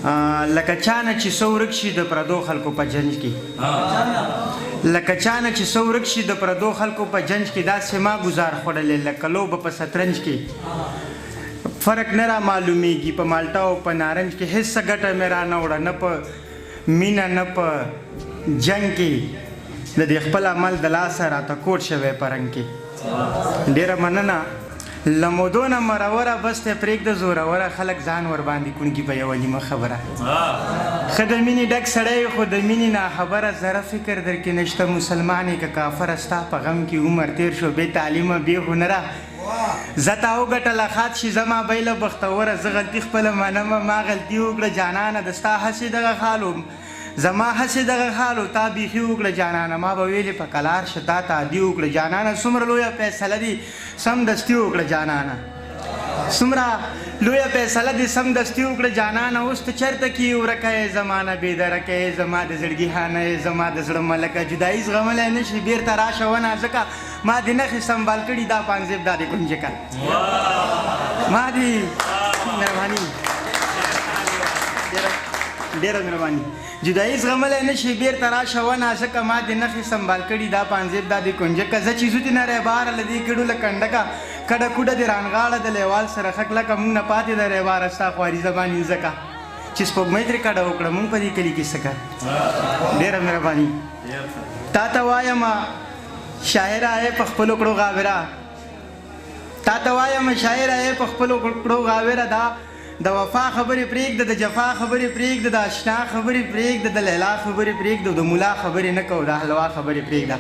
لکه چانه چې څه ورک شي د پردو خلکو په جنج کې لکه چانه چې څه ورک شي د پردو خلکو په جنج کې داسې ما ګزار خوړلې لکه لوبه په شطرنج کې فرق نه را معلومیږي په مالټا او په نارنج کې هیڅ څه ګټه مې را نه وړه نه په مینه نه په جنګ کې د دې خپل عمل د لاسه راته کوټ شوی په رنګ کې ډېره مننه له مودو نه مروره بس ته پرېږده زوروره خلک ځان ورباندې کونکي په یوه نیمه خبره ښه د مینې ډک سړی خو د مینې ناخبره ذره فکر در کې نشته مسلمان یې که کافره ستا په غم کې عمر تېر شو بې تعلیمه بې هنره زه تا وګټله خات شي زما بیله بختوره زه غلطي خپله منمه ما غلطي وکړه جانانه د ستا هسې دغه خالو زما هسې دغه حالو تا بیخي وکړه جانانه ما به ویلې په کلار شه تا تعدي وکړه جانانه څومره لویه فیصله دي سمدستي وکړه جانانه څومره لویه فیصله دي سمدستي وکړه جانانه اوس ته چېرته کې ورکه یې زمانه بېدرکه یې زما د زړګي خانه یې زما د زړه ملکه جدایي زغملی نه شي بېرته راشه ونه ځکه ما دې نښې سنبال کړي دا پانزیب دا دې کنجکه ما دې مهرباني ډېره مهرباني جدایي زغملی نه شي بېرته راشه ونه ځکه ما دې نښې سنبال کړي دا پانزیب دا دې کنجکه زه چې زو دې نه ریباره له دې کډو له کنډکه کډه کوډه دې رانغاړه د لیوال سره ښه کلکه مونږ نه پاتې د ریباره ستا خواري زباني ځکه چې سپوږمۍ ترې کډه وکړه مونږ په دې کلي کې څه کړ ډېره مهرباني تا ته وایم شاعره یې په خپلو کړو غاوره تا ته وایم شاعره یې په خپلو کړو غاوره دا د وفا خبرې پرېږده د جفا خبرې پرېږده د اشنا خبرې پرېږده د لیلا خبرې پرېږده د ملا خبرې نه کوو د حلوا خبرې پرېږده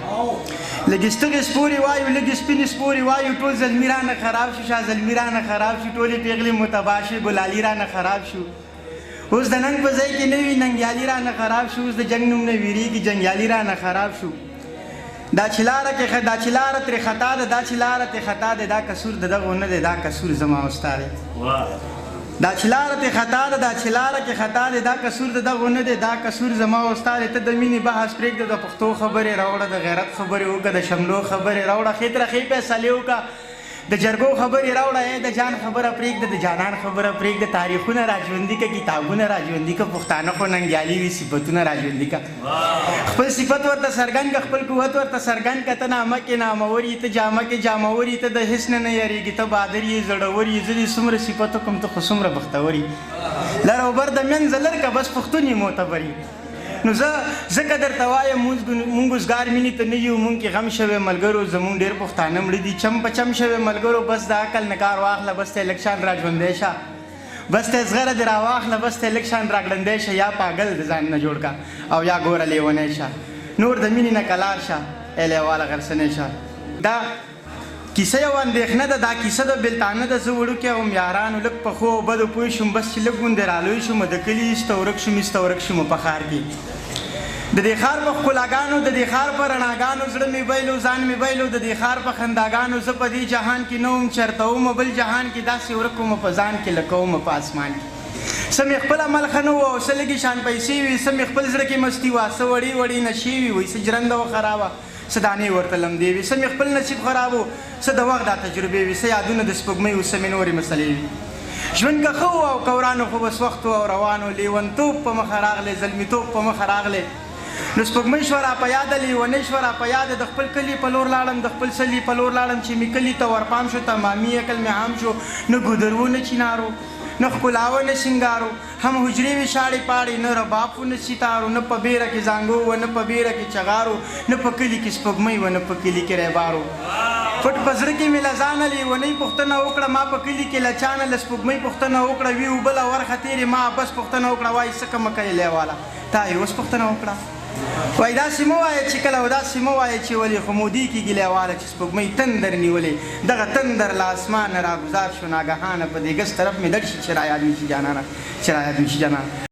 لږې سترګې سپورې وایو لږې سپینې سپورې وایو ټول زلمي رانه خراب شو شاه زلمي رانه خراب شو ټولې پېغلې متباه شوې ګلالي رانه خراب شو اوس د ننګ په ځای کې نه وي ننګیالي رانه خراب شو اوس د جنګ نوم نه ویرېږي جنګیالي رانه خراب شو دا چې لاره ترې خطا ده دا چې لاره ترې خطا ده دا قصور د دغو نه دی دا قصور زما او ستا دی دا چې لاره ترې خطا ده دا چې لاره کې خطا دی دا قصور د دغو نه دی دا قصور زما او ستا دی ته د مینې بحث پرېږده د پښتو خبرې راوړه د غیرت خبرې وکړه د شملو خبرې راوړه ښې ترخې فیصلې وکړه د جرګو خبرې راوړه د جان خبره پرېږده د جانان خبره پرېږده تاریخونه راژوندي که کتابونه راژوندي که پښتانه خو ننګیالي وي صفتونه راژوندي که خپل صفت ورته څرګند که خپل قوت ورته څرګند که ته نامه کې نامور یې ته جامه کې جامور یې ته د هېڅ نه نه یارېږي ته بادر یې زړور یې زه دې څومره صفت وکړم ته خو څومره بختور یې لر او بر د منځه لر که بس پښتون یې معتبر یې نو زه ځکه درته وایم مونږ اوسګار مینې ته نه یو مونږ کې غم شوی ملګرو زمونږ ډېر پښتانه مړه دي چم په چم شوی ملګرو بس د عقل نه کار واخله بس ته لږ شان را ژوندی شه بس ته زغره دې راواخله بس ته لږ شان را ګړندی شه یا پاګل د ځان نه جوړ کا او یا ګوره لیونی شه نور د مینې نه کلار شه ای لیواله غرسنی شه دا کیسه یو اندېښنه ده دا کیسه د بېلتانه ده زه وړوکی وم یارانو لږ په ښو او بدو پوه شوم بس چې لږ غوندې رالوی شوم د کلي ایسته ورک شوم ایسته ورک شوم په ښار کې د دې ښار په ښکلاګانو د دې ښار په رڼاګانو زړه مې بیلو ځان مې بیلو د دې ښار په خنداګانو زه په دې جهان کې نه وم چېرته وم بل جهان کې داسې ورک وم په ځان کې لکه وم په اسمان کې څه مې خپل عمل ښه نه و او څه لږې شان پیسې وي څه مې خپل زړه کې مستي وه څه وړې وړې نشې وي وایي څه جرنده و خرابه څه دانې ورته لمدې وي څه مې خپل نصیب خراب و څه د وخت دا تجربې وي څه یادونه د سپوږمۍ و څه مې نورې مسلې وي ژوند که ښه و او که ورانو خو بس وخت و او روان و لیونتوب په مخه راغلی زلمیتوب په مخه راغلی نو سپوږمۍ شوه را په یاده لیونۍ شوه را په یاده د خپل کلي په لور لاړم د خپل سلي په لور لاړم چې مې کلي ته ورپام شو تمامي عقل مې عام شو نه ګودرو نه چینارو نه ښکلاوه نه سینګارو هم حجرې وې شاړې پاړې نه رباب و نه سیتارو نه په بیره کې زانګو و نه په بیره کې چغارو نه په کلي کې سپوږمۍ و نه په کلي کې ریبارو پټ په زړه کې مې له ځانه لیونۍ پوښتنه وکړه ما په کلي کې له چانه له سپوږمۍ پوښتنه وکړه وي اوبله ورخه تېرې ما بس پوښتنه وکړه وایي څه کمه کوې لیواله تا یې اوس پوښتنه وکړه وایي داسې مه وایه چې کله او داسې مه وایه چې ولې خو مودې کېږي لیواله چې سپوږمۍ تندر نیولې دغه تندر له اسمانه راګزار شو ناګهانه په دې ګس طرف مې دړ شي چې را یاد مې شي جانانه چې را یاد مې شي جانانه